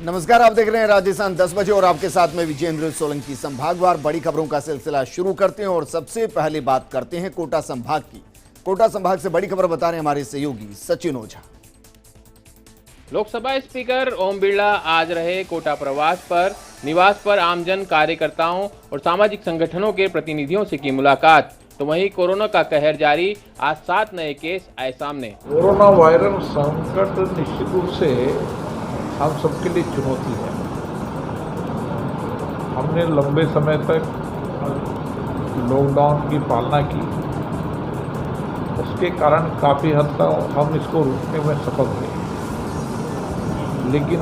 नमस्कार, आप देख रहे हैं राजस्थान 10 बजे और आपके साथ में विजेंद्र सोलंकी। संभागवार बड़ी खबरों का सिलसिला शुरू करते हैं और सबसे पहले बात करते हैं कोटा संभाग की। कोटा संभाग से बड़ी खबर बता रहे हैं हमारे सहयोगी सचिन ओझा। लोकसभा स्पीकर ओम बिरला आज रहे कोटा प्रवास पर। निवास पर आमजन, कार्यकर्ताओं और सामाजिक संगठनों के प्रतिनिधियों से की मुलाकात। तो वहीं कोरोना का कहर जारी, आज 7 नए केस आए सामने। कोरोना वायरस संकट निश्चित रूप से हम सबके लिए चुनौती है। हमने लंबे समय तक लॉकडाउन की पालना की, उसके कारण काफ़ी हद तक हम इसको रोकने में सफल हुए। लेकिन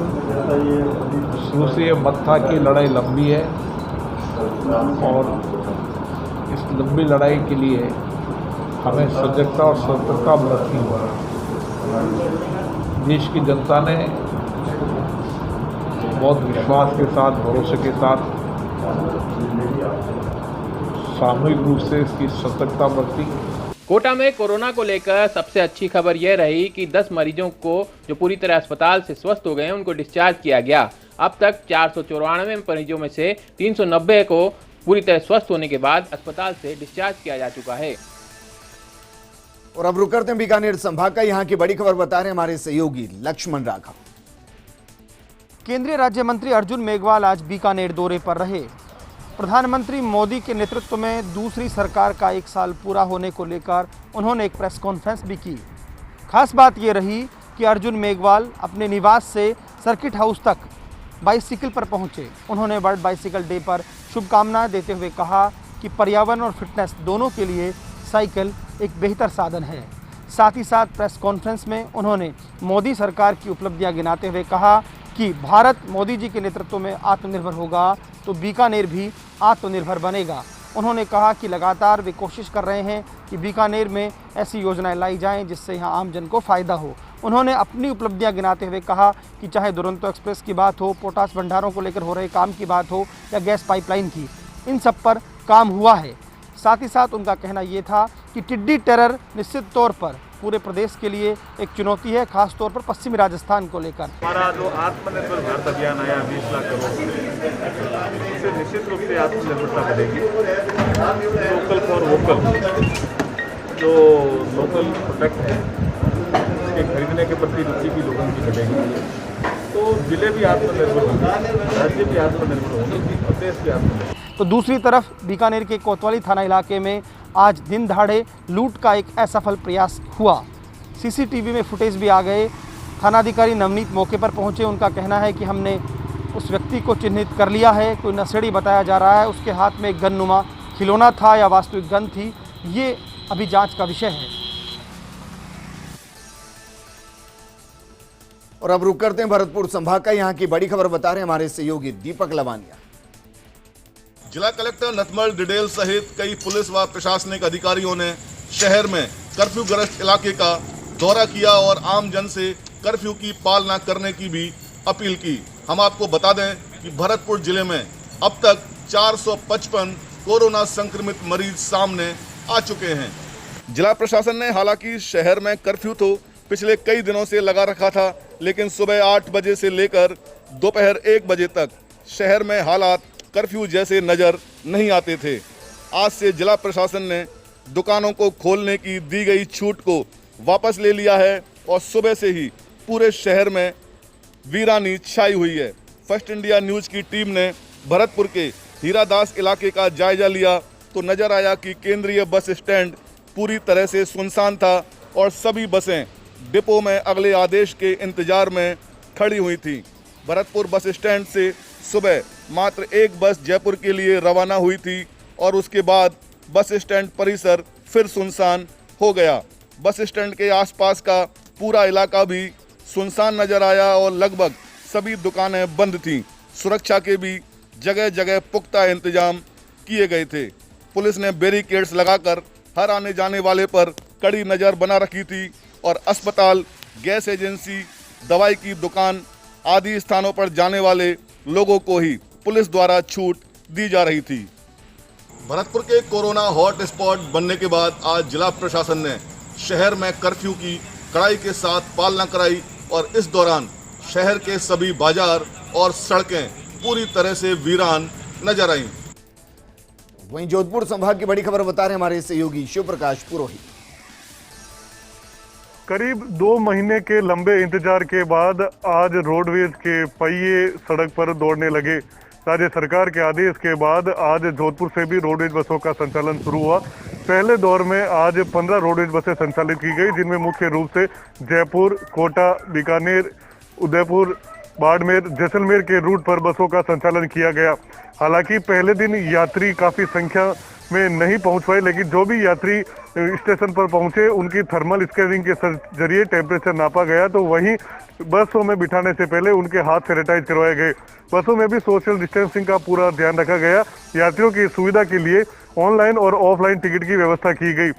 शुरू से ये मत था कि लड़ाई लंबी है और इस लंबी लड़ाई के लिए हमें सजगता और सतर्कता बरतनी होगी। देश की जनता ने बहुत विश्वास के साथ, भरोसे के साथ सामूहिक रूप से इसकी सतर्कता बरती। कोटा में कोरोना को लेकर सबसे अच्छी खबर यह रही कि 10 मरीजों को जो पूरी तरह अस्पताल से स्वस्थ हो गए हैं, उनको डिस्चार्ज किया गया। अब तक 494 मरीजों में से 390 को पूरी तरह स्वस्थ होने के बाद अस्पताल से डिस्चार्ज किया जा चुका है। और अब रुक करते हैं बीकानेर संभाग का। यहां की बड़ी खबर बता रहे हैं हमारे सहयोगी लक्ष्मण राघव। केंद्रीय राज्य मंत्री अर्जुन मेघवाल आज बीकानेर दौरे पर रहे। प्रधानमंत्री मोदी के नेतृत्व में दूसरी सरकार का 1 साल पूरा होने को लेकर उन्होंने एक प्रेस कॉन्फ्रेंस भी की। खास बात ये रही कि अर्जुन मेघवाल अपने निवास से सर्किट हाउस तक बाइसिकल पर पहुंचे। उन्होंने वर्ल्ड बाइसिकल डे पर शुभकामनाएं देते हुए कहा कि पर्यावरण और फिटनेस दोनों के लिए साइकिल एक बेहतर साधन है। साथ ही साथ प्रेस कॉन्फ्रेंस में उन्होंने मोदी सरकार की उपलब्धियां गिनाते हुए कहा कि भारत मोदी जी के नेतृत्व में आत्मनिर्भर होगा तो बीकानेर भी आत्मनिर्भर बनेगा। उन्होंने कहा कि लगातार वे कोशिश कर रहे हैं कि बीकानेर में ऐसी योजनाएं लाई जाएं जिससे यहाँ आमजन को फ़ायदा हो। उन्होंने अपनी उपलब्धियां गिनाते हुए कहा कि चाहे दुरंतो एक्सप्रेस की बात हो, पोटास भंडारों को लेकर हो रहे काम की बात हो या गैस पाइपलाइन की, इन सब पर काम हुआ है। साथ ही साथ उनका कहना ये था कि टिड्डी टेरर निश्चित तौर पर पूरे प्रदेश के लिए एक चुनौती है, खास तौर पर पश्चिमी राजस्थान को लेकर। हमारा जो आत्मनिर्भर भारत अभियान आया 20 लाख करोड़ इससे निश्चित रूप से आत्मनिर्भरता बढ़ेगी। लोकल फॉर वोकल, जो लोकल प्रोडक्ट है उसके खरीदने के प्रति रुचि भी लोगों की बढ़ेगी, तो जिले भी आत्मनिर्भर होंगे, राज्य भी आत्मनिर्भर होंगे और देश भी आत्मनिर्भर। तो दूसरी तरफ बीकानेर के कोतवाली थाना इलाके में आज दिन दहाड़े लूट का एक असफल प्रयास हुआ। सीसीटीवी में फुटेज भी आ गए। थानाधिकारी नवनीत मौके पर पहुंचे। उनका कहना है कि हमने उस व्यक्ति को चिन्हित कर लिया है। कोई नशेड़ी बताया जा रहा है। उसके हाथ में एक गननुमा खिलौना था या वास्तविक गन थी, ये अभी जांच का विषय है। और अब रुक करते हैं भरतपुर संभाग का। यहां की बड़ी खबर बता रहे हैं हमारे सहयोगी दीपक लवानिया। जिला कलेक्टर नथमल डिडेल सहित कई पुलिस व प्रशासनिक अधिकारियों ने शहर में कर्फ्यू ग्रस्त इलाके का दौरा किया और आम जन से कर्फ्यू की पालना करने की भी अपील की। हम आपको बता दें कि भरतपुर जिले में अब तक 455 कोरोना संक्रमित मरीज सामने आ चुके हैं। जिला प्रशासन ने हालांकि शहर में कर्फ्यू तो पिछले कई दिनों से लगा रखा था, लेकिन सुबह 8 बजे से लेकर दोपहर 1 बजे तक शहर में हालात कर्फ्यू जैसे नज़र नहीं आते थे। आज से जिला प्रशासन ने दुकानों को खोलने की दी गई छूट को वापस ले लिया है और सुबह से ही पूरे शहर में वीरानी छाई हुई है। फर्स्ट इंडिया न्यूज़ की टीम ने भरतपुर के हीरादास इलाके का जायजा लिया तो नज़र आया कि केंद्रीय बस स्टैंड पूरी तरह से सुनसान था और सभी बसें डिपो में अगले आदेश के इंतजार में खड़ी हुई थी। भरतपुर बस स्टैंड से सुबह मात्र एक बस जयपुर के लिए रवाना हुई थी और उसके बाद बस स्टैंड परिसर फिर सुनसान हो गया। बस स्टैंड के आसपास का पूरा इलाका भी सुनसान नजर आया और लगभग सभी दुकानें बंद थीं। सुरक्षा के भी जगह जगह पुख्ता इंतजाम किए गए थे। पुलिस ने बैरिकेड्स लगाकर हर आने जाने वाले पर कड़ी नज़र बना रखी थी और अस्पताल, गैस एजेंसी, दवाई की दुकान आदि स्थानों पर जाने वाले लोगों को ही पुलिस द्वारा छूट दी जा रही थी। भरतपुर के कोरोना हॉट स्पॉट बनने के बाद आज जिला प्रशासन ने शहर में कर्फ्यू की कड़ाई के साथ पालना कराई और इस दौरान शहर के सभी बाजार और सड़कें पूरी तरह से वीरान नजर आईं। वहीं जोधपुर संभाग की बड़ी खबर बता रहे हैं हमारे सहयोगी शिव प्रकाश पुरोहित। करीब 2 महीने के लंबे इंतजार के बाद आज रोडवेज के पहिए सड़क पर दौड़ने लगे। राज्य सरकार के आदेश के बाद आज जोधपुर से भी रोडवेज बसों का संचालन शुरू हुआ। पहले दौर में आज 15 रोडवेज बसें संचालित की गई, जिनमें मुख्य रूप से जयपुर, कोटा, बीकानेर, उदयपुर, बाड़मेर, जैसलमेर के रूट पर बसों का संचालन किया गया। हालांकि पहले दिन यात्री काफ़ी संख्या में नहीं पहुंच पाए, लेकिन जो भी यात्री स्टेशन पर पहुंचे उनकी थर्मल स्कैनिंग के जरिए टेम्परेचर नापा गया, तो वहीं बसों में बिठाने से पहले उनके हाथ सैनिटाइज करवाए गए। बसों में भी सोशल डिस्टेंसिंग का पूरा ध्यान रखा गया। यात्रियों की सुविधा के लिए ऑनलाइन और ऑफलाइन टिकट की व्यवस्था की गई।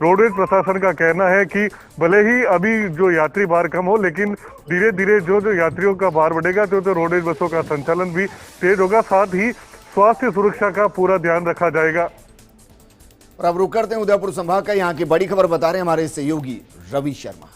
रोडवेज प्रशासन का कहना है कि भले ही अभी जो यात्री भार कम हो, लेकिन धीरे धीरे जो यात्रियों का भार बढ़ेगा तो रोडवेज बसों का संचालन भी तेज होगा। साथ ही स्वास्थ्य सुरक्षा का पूरा ध्यान रखा जाएगा। और अब रुक करते हैं उदयपुर संभाग का, यहाँ की बड़ी खबर बता रहे हैं हमारे सहयोगी रवि शर्मा।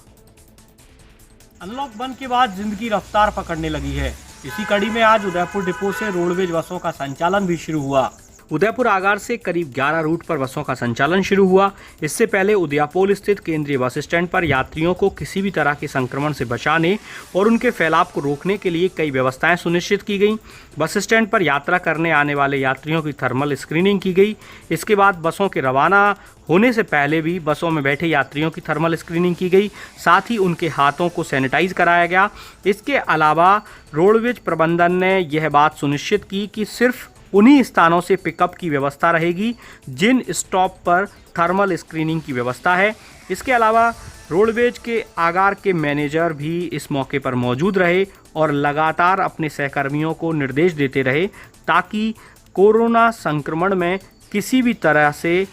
अनलॉक 1 के बाद जिंदगी रफ्तार पकड़ने लगी है। इसी कड़ी में आज उदयपुर डिपो से रोडवेज बसों का संचालन भी शुरू हुआ। उदयपुर आगार से करीब 11 रूट पर बसों का संचालन शुरू हुआ। इससे पहले उदयपुर स्थित केंद्रीय बस स्टैंड पर यात्रियों को किसी भी तरह के संक्रमण से बचाने और उनके फैलाव को रोकने के लिए कई व्यवस्थाएं सुनिश्चित की गई। बस स्टैंड पर यात्रा करने आने वाले यात्रियों की थर्मल स्क्रीनिंग की गई। इसके बाद बसों के रवाना होने से पहले भी बसों में बैठे यात्रियों की थर्मल स्क्रीनिंग की गई। साथ ही उनके हाथों को सैनिटाइज कराया गया। इसके अलावा रोडवेज प्रबंधन ने यह बात सुनिश्चित की कि सिर्फ उन्हीं स्थानों से पिकअप की व्यवस्था रहेगी जिन स्टॉप पर थर्मल स्क्रीनिंग की व्यवस्था है। इसके अलावा रोडवेज के आगार के मैनेजर भी इस मौके पर मौजूद रहे और लगातार अपने सहकर्मियों को निर्देश देते रहे ताकि कोरोना संक्रमण में किसी भी तरह से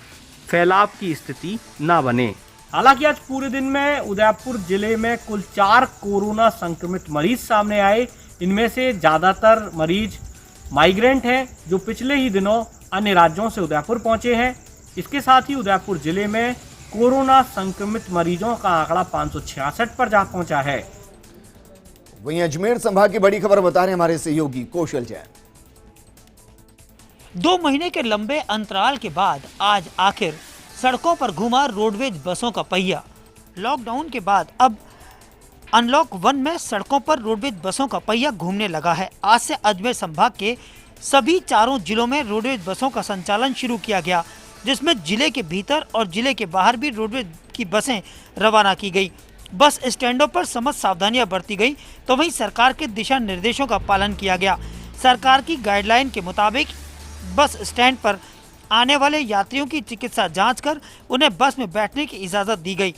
फैलाव की स्थिति न बने। हालांकि आज पूरे दिन में उदयपुर जिले में कुल 4 कोरोना संक्रमित मरीज सामने आए। इनमें से ज़्यादातर मरीज माइग्रेंट हैं जो पिछले ही दिनों अन्य राज्यों से उदयपुर पहुंचे हैं। इसके साथ ही उदयपुर जिले में कोरोना संक्रमित मरीजों का आंकड़ा 566 पर जा पहुंचा है। वहीं अजमेर संभाग की बड़ी खबर बता रहे हैं हमारे सहयोगी कौशल जैन। 2 महीने के लंबे अंतराल के बाद आज आखिर सड़कों पर घूमा रोडवेज बसों का पहिया। लॉकडाउन के बाद अब अनलॉक 1 में सड़कों पर रोडवेज बसों का पहिया घूमने लगा है। आज से अजमेर संभाग के सभी 4 जिलों में रोडवेज बसों का संचालन शुरू किया गया, जिसमें जिले के भीतर और जिले के बाहर भी रोडवेज की बसें रवाना की गई। बस स्टैंडों पर समस्त सावधानियां बरती गई, तो वहीं सरकार के दिशा निर्देशों का पालन किया गया। सरकार की गाइडलाइन के मुताबिक बस स्टैंड पर आने वाले यात्रियों की चिकित्सा जांच कर उन्हें बस में बैठने की इजाज़त दी गई।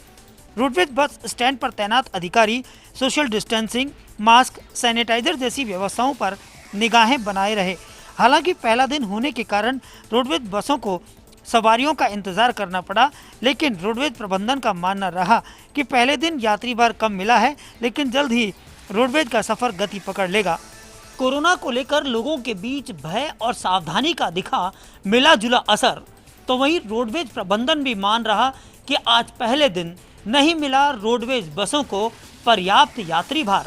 रोडवेज बस स्टैंड पर तैनात अधिकारी सोशल डिस्टेंसिंग, मास्क, सैनिटाइजर जैसी व्यवस्थाओं पर निगाहें बनाए रहे। हालांकि पहला दिन होने के कारण रोडवेज बसों को सवारियों का इंतजार करना पड़ा, लेकिन रोडवेज प्रबंधन का मानना रहा कि पहले दिन यात्री भार कम मिला है, लेकिन जल्द ही रोडवेज का सफर गति पकड़ लेगा। कोरोना को लेकर लोगों के बीच भय और सावधानी का दिखा मिला जुला असर, तो वहीं रोडवेज प्रबंधन भी मान रहा कि आज पहले दिन नहीं मिला रोडवेज बसों को पर्याप्त यात्री भार।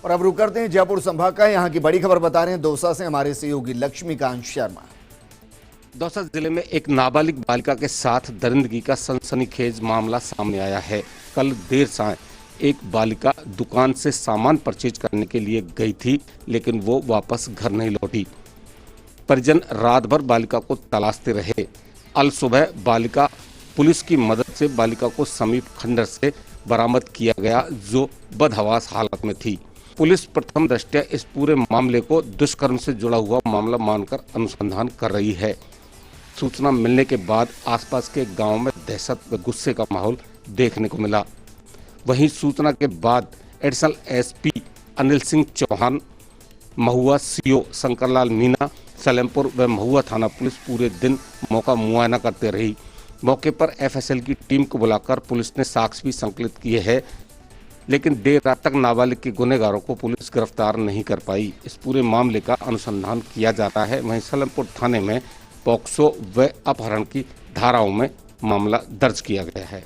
और अब रुक करते हैं जयपुर संभाग का, यहाँ की बड़ी खबर बता रहे हैं दौसा से हमारे सहयोगी लक्ष्मीकांत शर्मा। दौसा जिले में एक नाबालिग बालिका के साथ दरिंदगी का सनसनीखेज मामला सामने आया है। कल देर सायं एक बालिका दुकान से सामान परचेज करने के लिए गई थी, लेकिन वो वापस घर नहीं लौटी। परिजन रात भर बालिका को तलाशते रहे। अल सुबह बालिका पुलिस की मदद से बालिका को समीप खंडर से बरामद किया गया, जो बदहवास हालत में थी। पुलिस प्रथम दृष्टया इस पूरे मामले को दुष्कर्म से जुड़ा हुआ मामला मानकर अनुसंधान कर रही है। सूचना मिलने के बाद आसपास के गांव में दहशत व गुस्से का माहौल देखने को मिला। वहीं सूचना के बाद एडिशनल एसपी अनिल सिंह चौहान, महुआ सीओ शंकरलाल मीना, सलेमपुर व महुआ थाना पुलिस पूरे दिन मौका मुआयना करते रही। मौके पर एफएसएल की टीम को बुलाकर पुलिस ने साक्ष्य भी संकलित किए हैं, लेकिन देर रात तक नाबालिग के गुनहगारों को पुलिस गिरफ्तार नहीं कर पाई। इस पूरे मामले का अनुसंधान किया जाता है। वहीं सलेमपुर थाने में पॉक्सो व अपहरण की धाराओं में मामला दर्ज किया गया है।